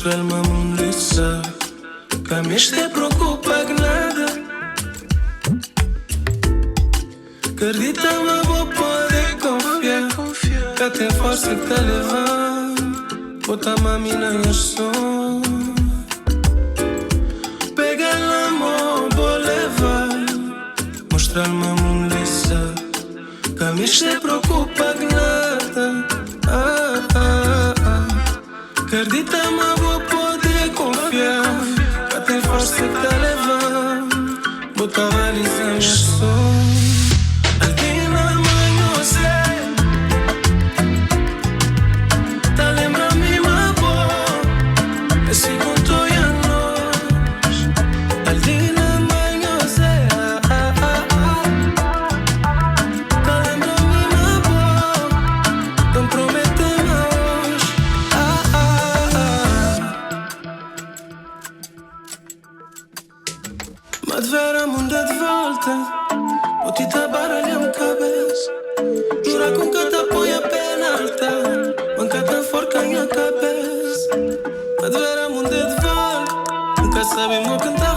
Mostra alma mundiça, que a mim te preocupa nada. Acredita-me, vou poder confiar, que tem força que te levanta. Bota-me a mim na som. Pega na mão, vou levar. Mostra alma mundiça, que a mim te preocupa nada. Acredita-me, vou poder confiar, que tem força que te levanta. Bota a baliza na som. ALDINA, mãe, eu sei. Tá lembrando-me, uma boa. Esse conto é a nós. ALDINA, mãe, eu sei. Tá lembrando-me, uma boa. Não prometemos hoje. Mas ver a mundo de volta. Vou te baralhar a cabeça. Jura com que te apoia a pena alta. Manca te forca em a cabeça. Mas ver a mundo de volta. Nunca sabemos cantar.